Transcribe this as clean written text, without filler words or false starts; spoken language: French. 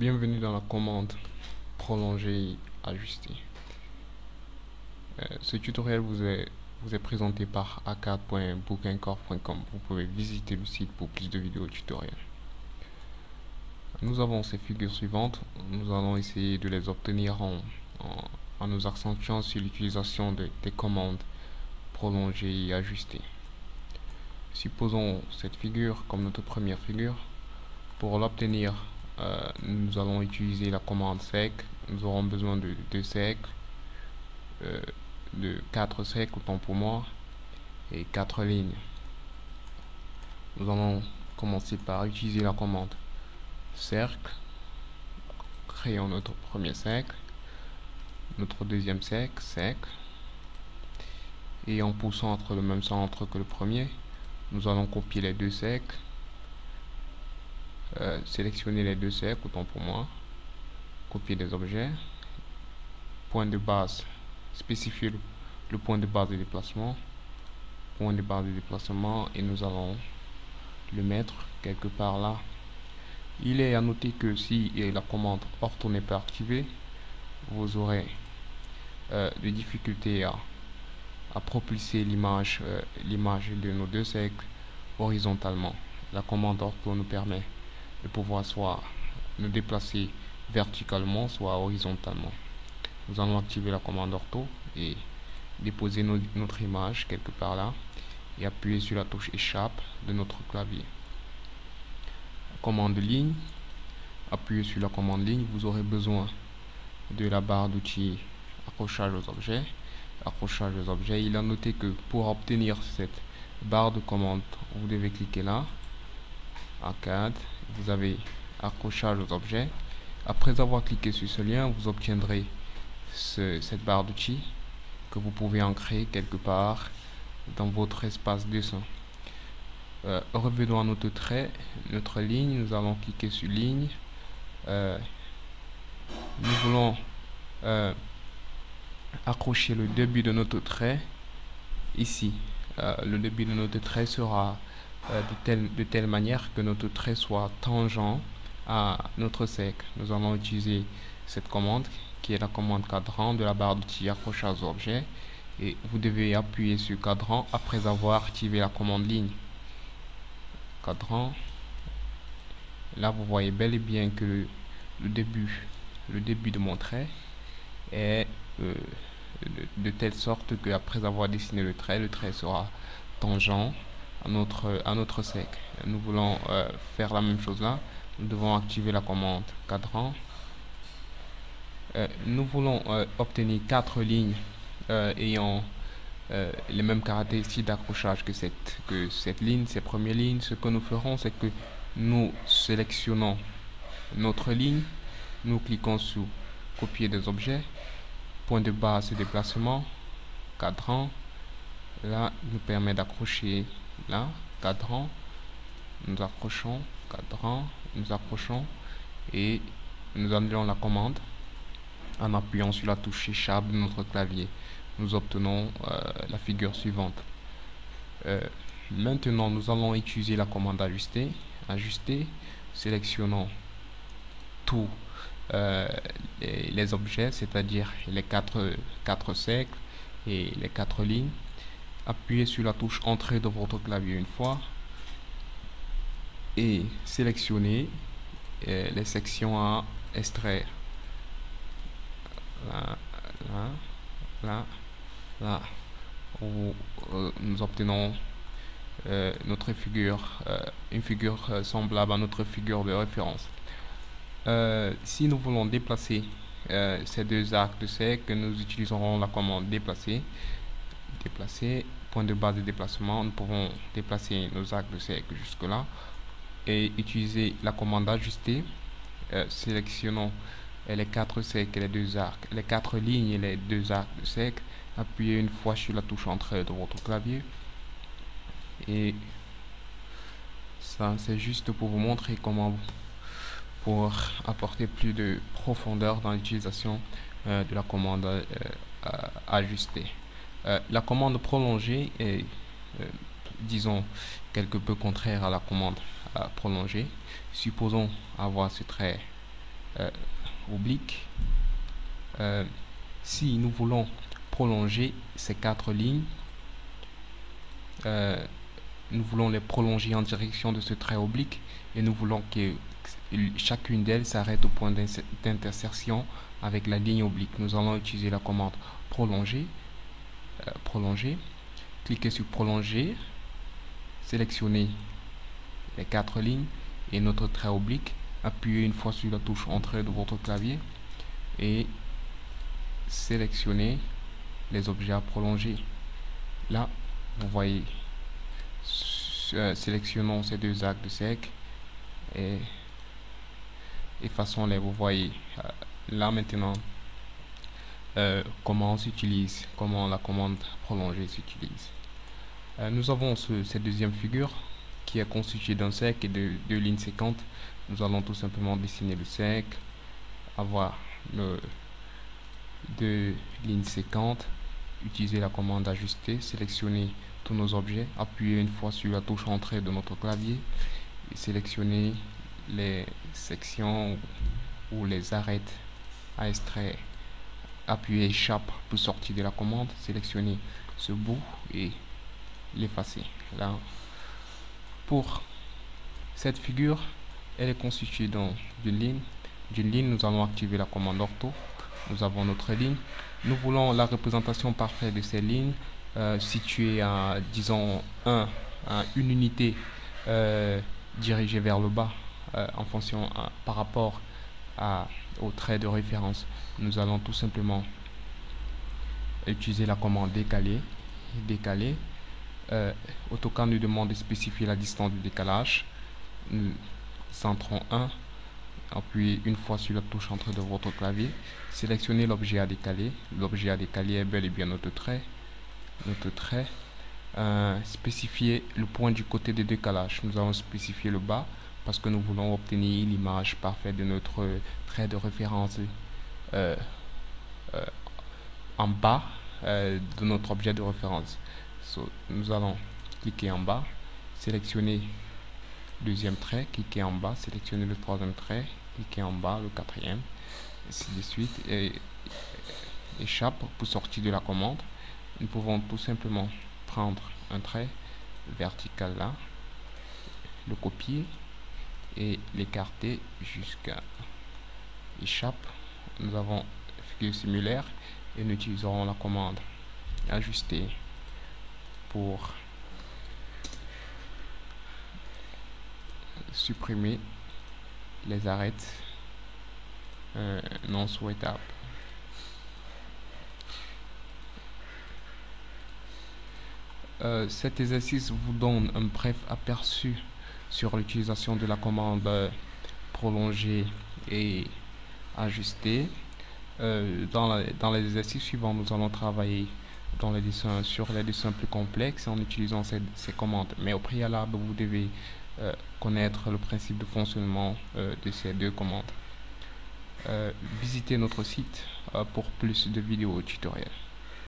Bienvenue dans la commande prolonger ajuster. Ce tutoriel vous est présenté par arcade.bookingcore.com. Vous pouvez visiter le site pour plus de vidéos tutoriels. Nous avons ces figures suivantes. Nous allons essayer de les obtenir en nous accentuant sur l'utilisation des commandes prolonger et ajuster. Supposons cette figure comme notre première figure. Pour l'obtenir, nous allons utiliser la commande sec. Nous aurons besoin de 2 cercles, de 4 cercles autant pour moi, et 4 lignes. Nous allons commencer par utiliser la commande cercle. Créons notre premier cercle, notre deuxième cercle, et en poussant entre le même centre que le premier, nous allons copier les 2 cercles, sélectionner les 2 cercles autant pour moi, copier des objets, point de base, spécifier le point de base de déplacement, et nous allons le mettre quelque part là. Il est à noter que si la commande ortho n'est pas activée, vous aurez des difficultés à propulser l'image de nos 2 cercles horizontalement. La commande ortho nous permet de pouvoir soit nous déplacer verticalement, soit horizontalement. Nous allons activer la commande ortho et déposer notre image quelque part là et appuyer sur la touche échappe de notre clavier. Commande ligne, appuyez sur la commande ligne, vous aurez besoin de la barre d'outils accrochage aux objets. Il a noté que pour obtenir cette barre de commande, vous devez cliquer là, arcade, vous avez accrochage aux objets. Après avoir cliqué sur ce lien, vous obtiendrez cette barre d'outils que vous pouvez ancrer quelque part dans votre espace dessin. Revenons à notre trait, notre ligne. Nous allons cliquer sur ligne. Nous voulons accrocher le début de notre trait ici. Le début de notre trait sera de telle manière que notre trait soit tangent à notre cercle. Nous allons utiliser cette commande qui est la commande cadran de la barre d'outils accrochage aux objets, et vous devez appuyer sur cadran après avoir activé la commande ligne. Cadran, là vous voyez bel et bien que le début de mon trait est de telle sorte que après avoir dessiné le trait sera tangent à notre cercle. Nous voulons faire la même chose là. Nous devons activer la commande cadran. Nous voulons obtenir 4 lignes ayant les mêmes caractéristiques d'accrochage que cette ligne, ces premières lignes. Ce que nous ferons, c'est que nous sélectionnons notre ligne, nous cliquons sur copier des objets, point de base de déplacement, cadran. Là, nous permet d'accrocher là, cadran. Nous accrochons, cadran, nous accrochons, et nous annulons la commande en appuyant sur la touche échappe de notre clavier. Nous obtenons la figure suivante. Maintenant, nous allons utiliser la commande ajuster. Sélectionnons tous les objets, c'est-à-dire les 4 cercles et les 4 lignes. Appuyez sur la touche entrée de votre clavier une fois et sélectionnez les sections à extraire. Là, nous obtenons notre figure, une figure semblable à notre figure de référence. Si nous voulons déplacer ces 2 arcs de cercle, nous utiliserons la commande déplacer, point de base de déplacement. Nous pouvons déplacer nos arcs de cercle jusque là et utiliser la commande ajuster. Sélectionnons les 4 cercles et les 2 arcs, les 4 lignes et les 2 arcs de cercle. Appuyez une fois sur la touche entrée de votre clavier, et ça c'est juste pour vous montrer comment pour apporter plus de profondeur dans l'utilisation de la commande ajuster. La commande prolonger est disons quelque peu contraire à la commande prolonger. Supposons avoir ce trait oblique. Si nous voulons prolonger ces 4 lignes, nous voulons les prolonger en direction de ce trait oblique et nous voulons que chacune d'elles s'arrête au point d'intersection avec la ligne oblique. Nous allons utiliser la commande prolonger. Cliquez sur prolonger, sélectionnez les 4 lignes et notre trait oblique, appuyez une fois sur la touche entrée de votre clavier et sélectionnez les objets à prolonger. Là, vous voyez, sélectionnons ces 2 axes de cercle et effaçons-les. Vous voyez là maintenant comment la commande prolonger s'utilise. Nous avons cette deuxième figure qui est constituée d'un cercle et de 2 lignes séquentes. Nous allons tout simplement dessiner le cercle, avoir 2 lignes séquentes, utiliser la commande ajuster, sélectionner tous nos objets, appuyer une fois sur la touche entrée de notre clavier et sélectionner les sections ou les arêtes à extraire. Appuyez échappe pour sortir de la commande, sélectionner ce bout et l'effacer. Là, pour cette figure, elle est constituée d'une ligne. D'une ligne, nous allons activer la commande ortho. Nous avons notre ligne. Nous voulons la représentation parfaite de ces lignes situées à, disons, une unité dirigée vers le bas en fonction par rapport au trait de référence. Nous allons tout simplement utiliser la commande décaler. AutoCAD nous demande de spécifier la distance du décalage. Nous centrons 1, appuyez une fois sur la touche entrée de votre clavier, sélectionnez l'objet à décaler. L'objet à décaler est bel et bien notre trait. Spécifier le point du côté de décalage. Nous allons spécifier le bas parce que nous voulons obtenir l'image parfaite de notre trait de référence en bas de notre objet de référence. Nous allons cliquer en bas, sélectionner le deuxième trait, cliquer en bas, sélectionner le troisième trait, cliquer en bas, le quatrième, ainsi de suite, et échappe pour sortir de la commande. Nous pouvons tout simplement prendre un trait vertical là, le copier et l'écarter jusqu'à échappe. Nous avons figure similaire et nous utiliserons la commande ajuster pour supprimer les arêtes non souhaitables. Cet exercice vous donne un bref aperçu sur l'utilisation de la commande prolonger et ajuster. Dans les exercices suivants, nous allons travailler sur les dessins plus complexes en utilisant ces commandes. Mais au préalable, vous devez connaître le principe de fonctionnement de ces 2 commandes. Visitez notre site pour plus de vidéos tutoriels.